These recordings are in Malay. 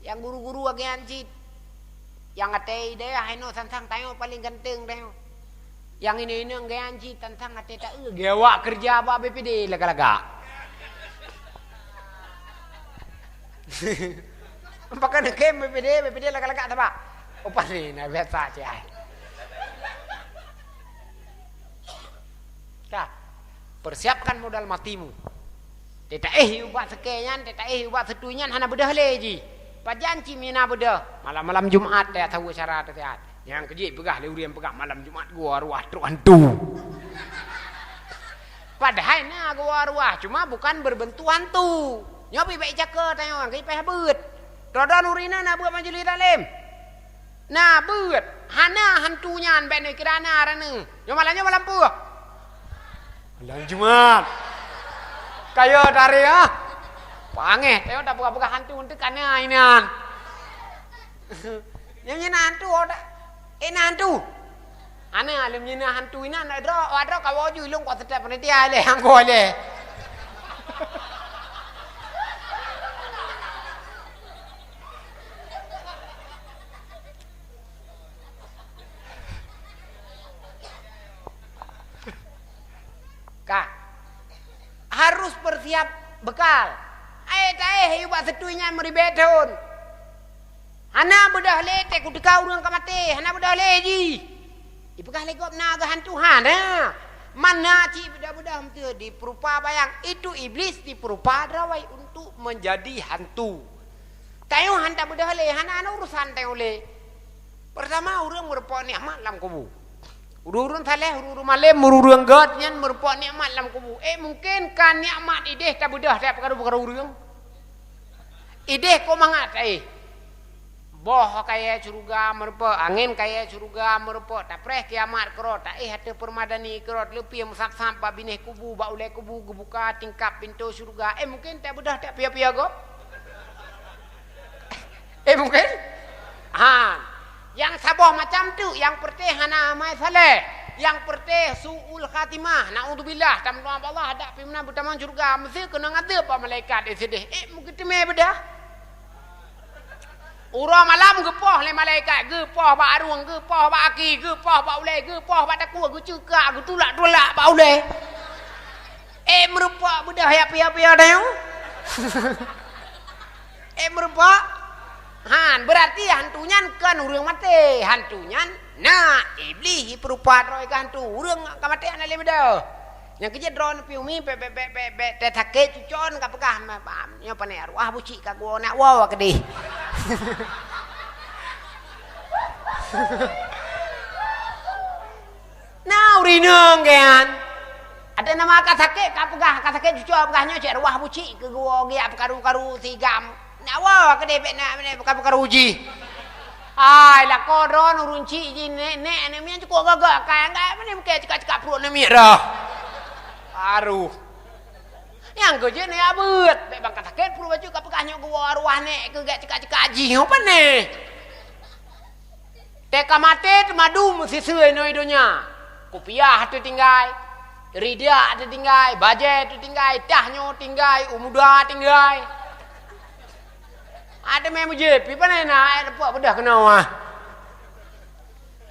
Yang guru-guru agi anjit. Yang ate deh haino tantang tayo paling ganteng tayo. Yang ini agi anjit tantang ate tak gewak kerja apa BPD laga-laga. Apakah nekem BPD laga-laga apa? Opa ni na biasa cai. Kah, persiapkan modal matimu. Teta ubat sekenyan, teta ubat setuinyan hana bedah leji. Pajanci mina bedah. Malam-malam Jumat dia tahu cara teat. Yang keji pegah leurian pegah malam Jumat gua ruah truk hantu. Padahal na gua ruah cuma bukan berbentuk hantu. Nyopi baik caka tanya orang kai beut. Dodo nurina na buat majlis taklim. Nah beut. Hana hantunya an bene kirana rane. Yo malahnya malam pu. Malam Jumat. Kayo dari ya. Pange, teo tak buka-buka hantu untuk kana inian. Yang nyina hantu oda. Hantu. Ane alim nyina hantu ina ada kawo ju ilung kwa setiap panitia le angko le. Kak, harus bersiap bekal. Buat setuinya meribetun. Hana bedah lete kutika urang kamate, hana bedah leji. Ipekah legop naga hantu hana. Mana ci bedah-bedah mte di perupa bayang itu iblis di perupa drawai untuk menjadi hantu. Tayo hanta bedah le, hana urusan tayo le. Pertama urang merupok nikmat lam kubu. Ururun saleh, ururun malem, ururun god nyan merupok nikmat lam kubu. Mungkin kan nikmat ideh tak bedah tak perkara-perkara urang. Ideh ko mangat boh kaya curuga merpo angin kaya curuga merpo tak preh kiamat kerot tak hati permadani kerot lepi musap-sap babineh kubu ba ulai kubu gebuka tingkap pintu surga mungkin tak bedah tak pia-pia go mungkin yang saboh macam tu yang perteh hana mai saleh yang perteh suul khatimah naudzubillah tamam Allah ada pimna bertaman surga mesti kena ngade apa malaikat sedih mungkin tu me bedah. Urang malam gepoh le malaikat, gepoh ba arung, gepoh ba aki, gepoh ba ulai, gepoh ba takua, gucukak, gutulak-tulak ba ulai. Merupak bedah ya pia-pia dah. Merupak. Berarti hantunya kan urang mati, hantunya nah iblis perupa roy kan hantu, urang ka mati ana le bedah. Yang kerja drone piumi pe take cucon ka pegah pam nya pane arwah buci ka gua nak wawa kedih. Nah urineng kan. Ada nama kasake ka pegah cucon pegahnya cek arwah buci ke gua ge karu-karu tigam. Nak wawa kedih pe nak karu uji. Ai la ko drone urunci ji nek mi cukup gagak kan mana ke cekak-cekak perut ni dah. Aruh. Yang kerja ni abut. Baik bang sakit puru baju ka pekahnya gua arwah nek ke gak cekak-cekak haji. Apa ni? Teka mate madu mesti sesuai no idonya. Kopiah tu tinggal. Rida tu tinggal, bajet tu tinggal, tahnyo tinggal, umuda tinggal. Ada memang je, pi pana nak dapat bedah kena ah.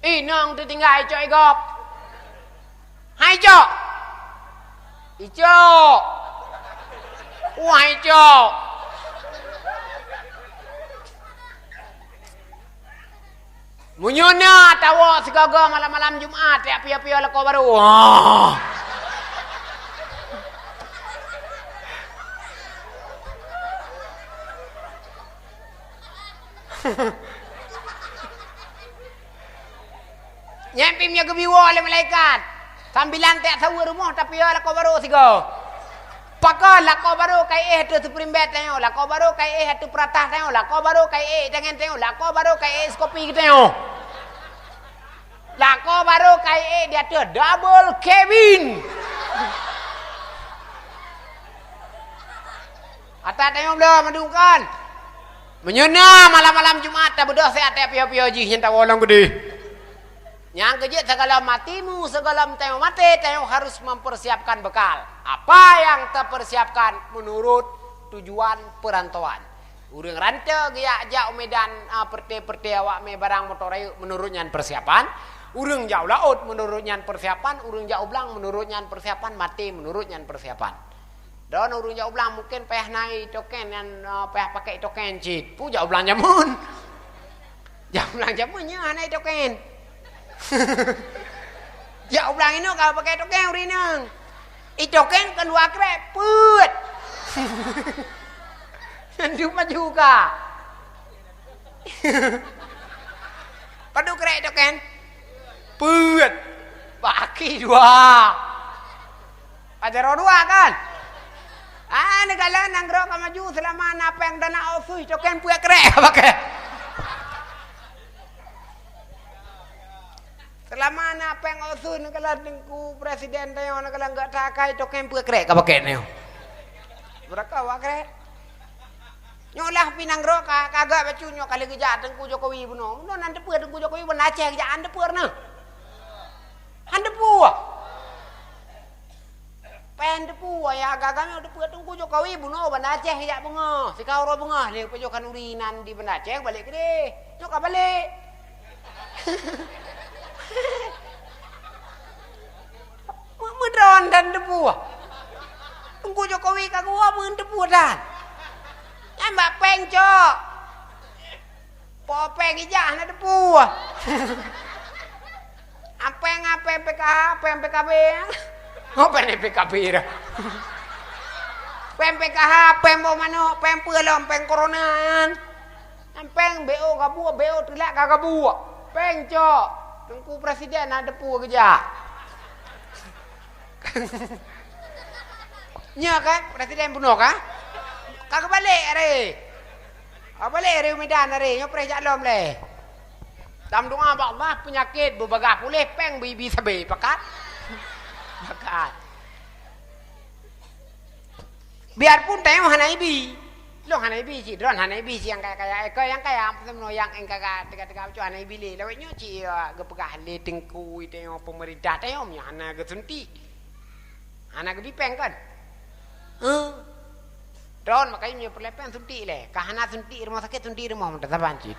Nong tu tinggal cok igop. Hai cok. Icok. Wah icok. Munyona tawa segaga malam-malam Jumat ya pia-pia leko baru. Wah. Nyampimnya kebiwa oleh malaikat. Sambilan tak tahu rumah tapi ya lako baru sigo. Pakal lako baru kai tu superimbet tengok, lako baru kai tu peratah tengok, lako baru kai jangan tengok, lako baru kai skopi tengok. Lako baru kai dia tu double cabin. Ata tengok belum madukan. Menyuna malam-malam Jumat tak berdoa saya tak pia-pia ji yang tak wolong gede. Yang kerja segala matimu, segala tengok mati, tengok harus mempersiapkan bekal. Apa yang terpersiapkan menurut tujuan perantauan. Urang ranta gaya ajak medan perte-perte awak me barang motor ayu menurutnya persiapan. Urang jauh laut menurutnya persiapan. Urang jauh belang menurutnya persiapan. Mati menurutnya persiapan. Dan urang jauh belang mungkin payah naik token yang payah pakai token cit. Pu jauh belang jamun. Jauh belang jamunnya naik token. Jauh belang ini kalau pakai token urinang. Token kedua krep put. Cuma juga. Padu krek token. Put. Baki dua. Pajaro dua kan? Negala nanggro ka maju selama napeng dana osus token puya krek pakai. Selama napeng osus negala dengku presiden tayo negala enggak takai token puya krek ka pakai neo. Beraka wa krek. Nyolah pinanggro kagak bacu nyo kali geja tengku Jokowi buno. No nande puer tengku Jokowi ben Aceh geja ande puer na. Ande puah. Pen de puah ya agak-agaknya udah puer tengku Jokowi buno ben Aceh geja bunga. Si kauro bunga le pejokan urinan di ben Aceh balik gede. Nyo ka balik. Medron dan de puah. Tengku Jokowi kagua mun de puah dan. Mbak peng cok. Popeng ijah na depu. Apeng PKH, apeng PKB. Apa ni PKB dah? Peng PKH, peng mau mano, peng pelom, peng coronan. Peng BO kabu, BO tulak kagabu. Peng cok. Tengku presiden na depu kerja. Nya kan presiden bunuh kah? Kagak balik are. Balik are Medan are. Nyo preh jalom le. Tam doa ba Allah penyakit berbagah pulih peng bibi sabe pakat. Pakat. Biarpun tayo hanaibi. Lo hanaibi ci dron hanaibi ci yang kaya yang kaya semno yang engkaka tega-tega cu hanaibi le. Lawe nyo ci gepegah le tengku tayo pemerintah tayo nya hana gesunti. Hana gebi peng kan. Don makanya punya perlepen suntik le. Kahana suntik rumah sakit suntik rumah mudah tabancit.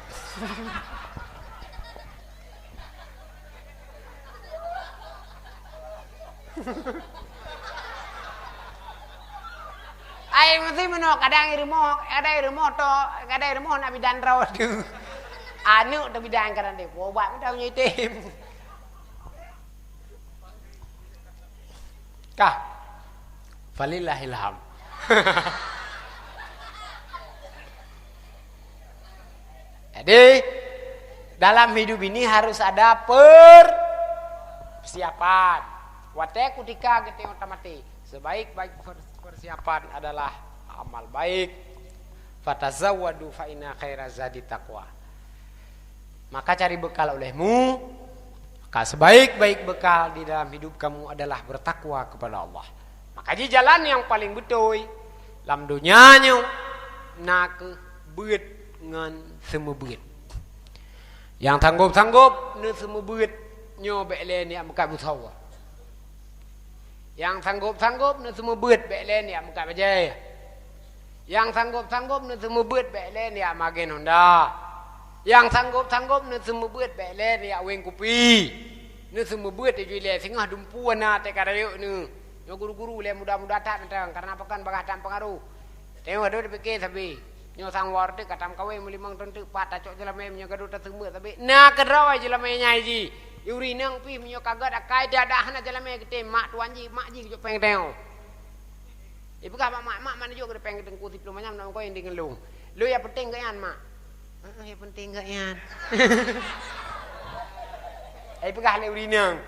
Ay mesti meno kadang rumah ada rumah to kadang rumah nak bidan rawat tu. Anu tu bidan kan deh. Obat mudah punya item. Kah. Falillahilham. Jadi dalam hidup ini harus ada persiapan. Wate ketika kita mati. Sebaik-baik persiapan adalah amal baik. Fatazawwadu fa inna khairaz zadi taqwa. Maka cari bekal olehmu. Maka sebaik-baik bekal di dalam hidup kamu adalah bertakwa kepada Allah. Maka di jalan yang paling betul dalam dunianya nak beut ngan semua beut. Yang sanggup-sanggup ne semua beut nyo bekle ni amka musawa. Yang sanggup-sanggup ne semua beut bekle ni amka bajai. Yang sanggup-sanggup ne semua beut bekle ni amagen Honda. Yang sanggup-sanggup ne semua beut bekle ni aweng kopi. Ne semua beut di le singah dumpu na te karayo ne. Nyo guru-guru le muda-muda tak mentang karena apa kan bagatan pengaruh. Tengok ada dipikir sabi. Nyo sangwar tu katam kawe mulimang tentu patah cok jelame nyo gadu tersemut sabi. Nah kerawai jelame nyai ji. Yuri nang pi nyo kagak akai dadah na jelame gede mak tuan ji mak ji cok peng tengok. Ibu kah mak mana juga peng tengku sip lumanyam nang ko yang dingelung. Lu ya penting gak yan mak? Ya penting gak yan? Ibu kah le yuri nang.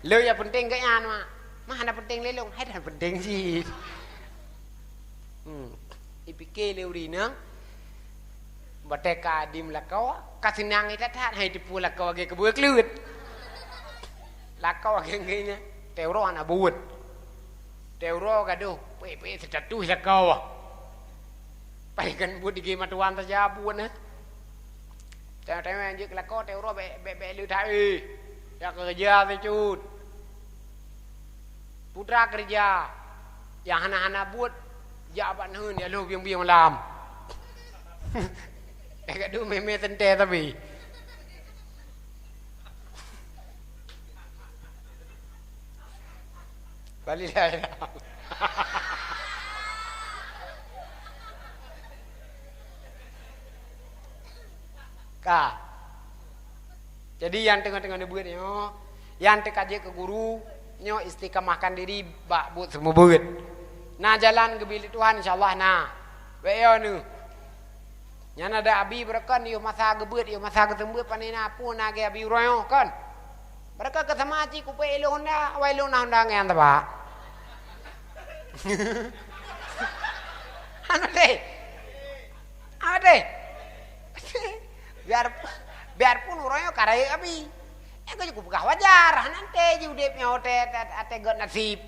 Lu ya penting gak yan mak? Mah ada penting lelong, ada penting sih. Ipikir leurina, bateka dim lakau, kasinang itu tak hai tipu lakau lagi kebuat kelut. Lakau lagi ngenya, teuro anak buat, teuro gaduh, pepe setatu lakau. Paling buat di game tuan saja buat na. Tengok anjir lakau teuro be lu thai, ya kerja secut. Putra kerja yang hana-hana buat jabat hun ya lu biang-biang malam. Kat tu meme tente tapi. Balik dah. Kak. Jadi yang tengah-tengah dibuat nyo, yang terkaji ke guru, nyo istiqamahkan diri bak buat semua buat. Nah jalan ke bilik Tuhan insyaallah nah. Bayo nu. Yang ada abi berkan yo masa gebut yo masa ketembut panina pun age abi royo kan. Mereka ke samaci ku pe elon dah, wai elon nah ndang yang tapa. Anu deh. Ade. Biarpun royo karai abi. Yang cukup gak wajar, nanti je udip nyawa ate got nasib.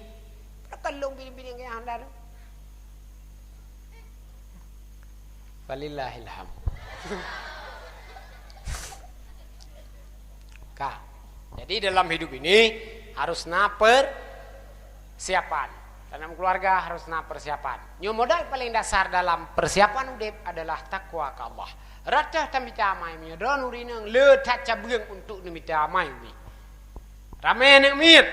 Kelung pilih-pilih yang anda tu. Walillahilham. Kak, jadi dalam hidup ini harus persiapan. Dalam keluarga harus persiapan. Nyo modal paling dasar dalam persiapan udip adalah takwa ke Allah. Ratah tamita mai mi don urinang le taca beung untuk nimita mai wi. Ramai nak mir.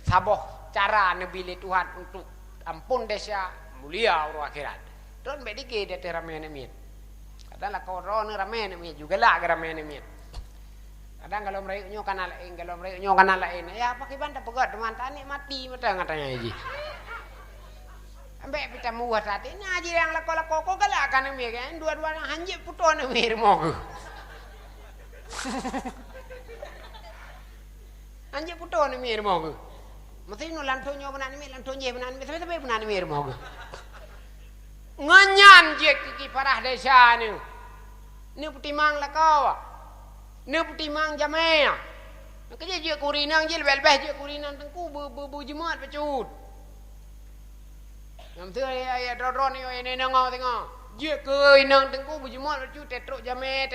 Saboh cara nebili Tuhan untuk ampun desa mulia uru akhirat. Don bedike de ramai nak mir. Kadang kau ron ramai nak mir juga lah ramai nak mir. Kadang kalau merayu nyo kana lain, kalau merayu nyo kana lain. Ya pakai banda pegat teman tani mati mata katanya ji. Ambek pita muat hati nah aja yang lako-lako kok galak kan mi kan dua-dua hanjip puto na mi mo. Hanjip puto na mi mo. Mesti no lantonyo benan mi lantonye benan mi sampai benan mi mo. Nganyan je kiki parah desa ni. Ni putimang lako. Ni putimang jamea. Kerja je kurinang je lebih je kurinang tengku bu jemat pecut. Yang tu ya dron yo ini nengau tengok. Je ke inang tengku bujumot lucu tetro jame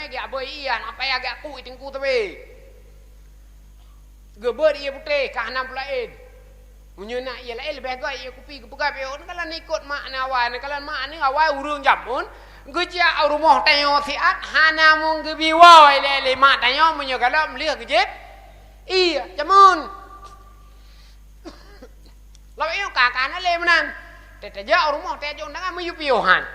ge aboy ian apa ya ge aku tengku tapi. Geber ia putih ka hanam pulain. Munyuna ia lain lebih goi ia kupi kepegat yo kalau ikut mak na awai kalau mak ni awai urung jamun. Geja rumah tanyo siat hanamung gebi woi le mak tanyo munyo kalau melihat gejet. Iya jamun. Lalu iyo kakak na le menan. Tetaja rumah tejo ndangan meyupiuhan.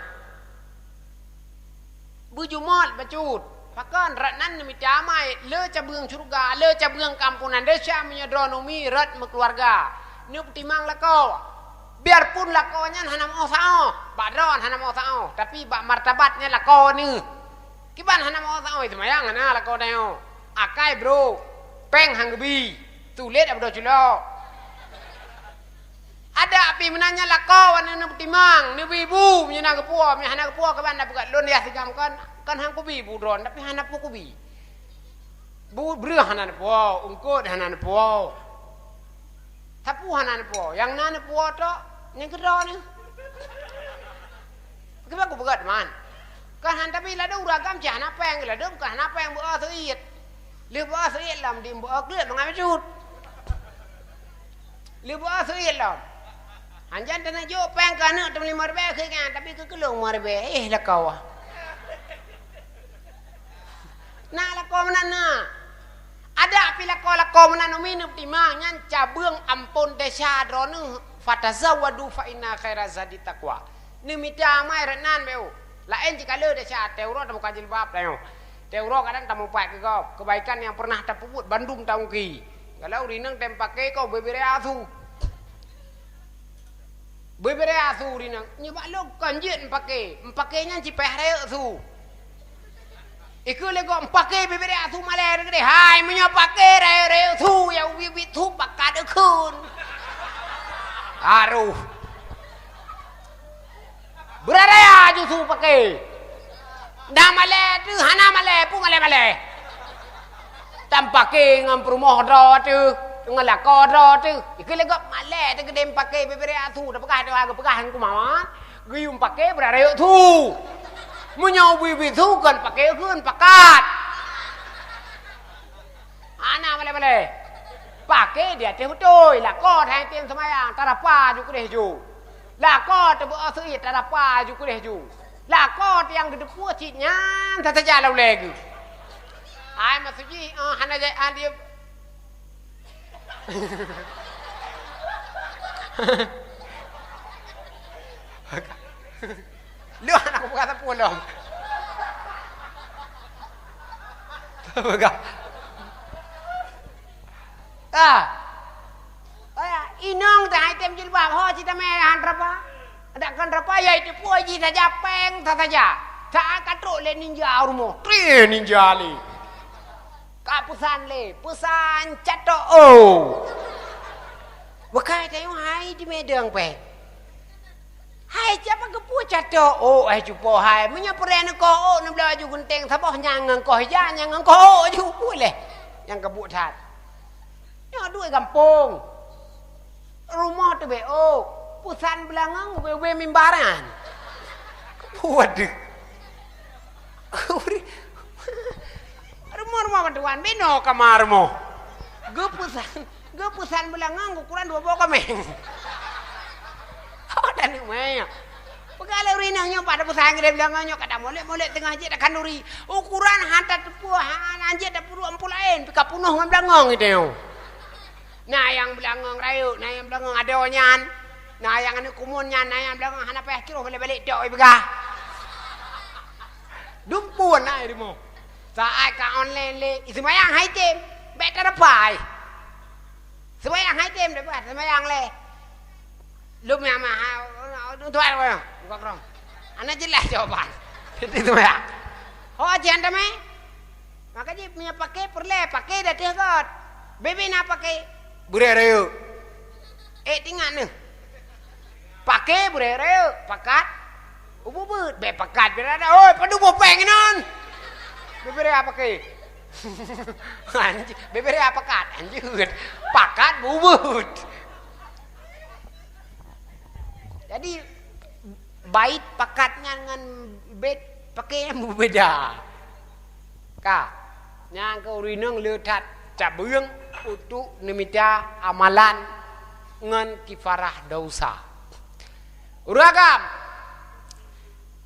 Bujumot bacut. Pakan ratnan mi damai le cabeung surga, le cabeung kampunan desa menyedronomi rat keluarga. Ni timang lako. Biarpun lakonya hanam osao, badron hanam osao, tapi bak martabatnya lako ni. Kiban hanam osao itu mayang ana lako neo. Akai bro, peng hanggebi. Tulet abdo culo. Ada api menanya lah kawan yang timang, ni bibu menyana kepuah, menyana kepuah kawan dah buat lon dia sigam kan hang kubi budron, tapi hana pu kubi. Bu berah hana puah, ungkut hana puah. Tapu hana puah, yang nana puah tu, yang kedua ni. Kenapa aku buat man? Kan han tapi lada uragam je hana peng, lada bukan hana peng buat seit. Lu buat seit lam di buat kelet mengambil cut. Lu buat seit lam. Anjan tanah jo peng kana tem 5 ribu ke kan tapi ke kelong 5 ribu lah kau. Nah lah kau mana? Ada api lah kau mana minum timang nyan cabeung ampun desa dronu fatazawadu fa inna khaira zadi taqwa. Ni mita mai renan beu. Lain jika le desa teuro tamu kajilbab layo. Teuro kadang tamu pak ke kau. Kebaikan yang pernah terpuput Bandung tahun ki. Kalau rinang tem pakai kau bebere asu. Bebere asu rinang nyoba lo kanjet pakainya cipeh reo su. Iku lego pakai bebere asu maler gede hai menyo pakai reo su ya wi tu pakad kun. Aruh. Berarea aju su pakai. Dah male tu hana male pu male. Tam pakai ngam perumoh do tu. Dengan lah kodro tu. Iku lego malek tu gede pakai bebere asu dah pakai tu aku pakai aku mama. Gium pakai berareu tu. Munyau bibi tu kan pakai kun pakat. Ana male. Pakai dia teh hutoi lah ko thang tiêm semayang tarapa ju ku deh ju. Lah ko tu bu asu i tarapa ju ku deh ju. Lah kau yang gede puas ciknya, tak saja lau lagi. Ai maksudnya, hana dia. Lu anak aku kata pulang. Begal. Inong tak hai tem jilbab ho cita me han rapa. Ada kan rapa ya itu puji saja peng saja. Tak katruk le ninja rumo. Tri ninja le. Ka pusan le, pusan cato oh. Wakai tayo hai di medang pe. Hai siapa kepu cato oh cupo hai munya peren ko oh nam la ju gunteng saboh nyang ko ya nyang ko ju boleh. Yang kebu tat. Nyo duit kampung. Rumah tu be oh pusan belangang be mimbaran. Waduh. Rumah bantuan beno kamarmu. Gepusan belangang ukuran 2 bok kameng. Oh dan maya. Pegala urinangnya pada pusan gede belangangnya kada molek tengah je dak kanuri. Ukuran hantar tepuh anjir dak puru ampul lain pika punuh ngan belangang itu. Nah yang belangang rayu, nah yang belangang adonyan. Nah yang anu kumunnya, nah yang belangang hana payah kiro balik-balik tok bega. Dumpun ai demo. Saat ka online le, semayang hai tem, better pai. Semayang hai tem dapat semayang le. Lu mah tuan apa? Buka kerong. Ana jelas jawaban. Itu semayang. Oh jangan dame. Makanya punya pakai pakai dah dekat. Bebe nak pakai burere. Tinggal ni. Pakai burere, pakat. Ubud, be pakat berada. Oi, padu bopeng non. Bebere apa ke? Anjir, bebere apa pakat? Anjir, pakat bubut. Jadi bait pakatnya dengan bed pakai yang berbeda. Kak, yang kau rinang letat cabung untuk nimita amalan ngan kifarah dosa. Uragam.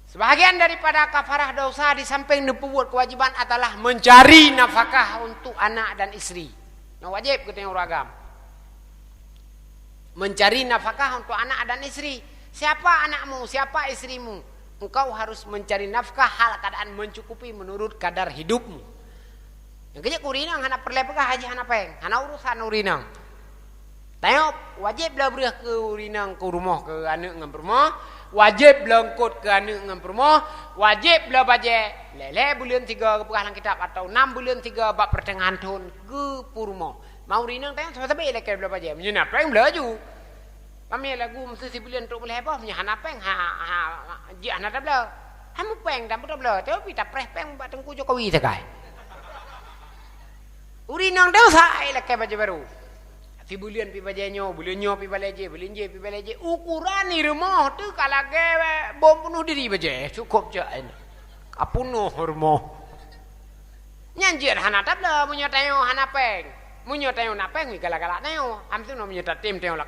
Sebahagian daripada kafarah dosa di samping membuat kewajiban adalah mencari nafkah untuk anak dan istri. Nah wajib kita uragam. Mencari nafkah untuk anak dan istri. Siapa anakmu, siapa istrimu? Engkau harus mencari nafkah hal keadaan mencukupi menurut kadar hidupmu. Yang kejap urinang hana perlepekah haji hana peng, hana urusan urinang. Tengok wajib lah beri ke urinang ke rumah ke anak dengan rumah. Wajib belangkut ke anak dengan rumah. Wajib belah baje lele bulan 3 keperangan kitab atau 6 bulan 3 bab pertengahan tahun ke rumah. Mau rinang tengok sampai leke belah baje. Menyenap peng belah ju. Kami lagu mesti si bulan tu boleh apa? Menyenap peng ji anak dah belah. Hamu peng dah belah. Tapi tak preh peng buat tengku Jokowi sekai. Urinang dah sai leke baje baru. Si bulan pi bajenyo, bulannya pi baleje, bulanje pi baleje. Ukuran ni rumah tu kalau ke bom penuh diri baje, cukup je. Apunuh rumah. Nyanjir hana tabla, munyo tayo hana peng. Munyo tayo na peng, kalau neo. Am tu no munyo tatim tayo lak.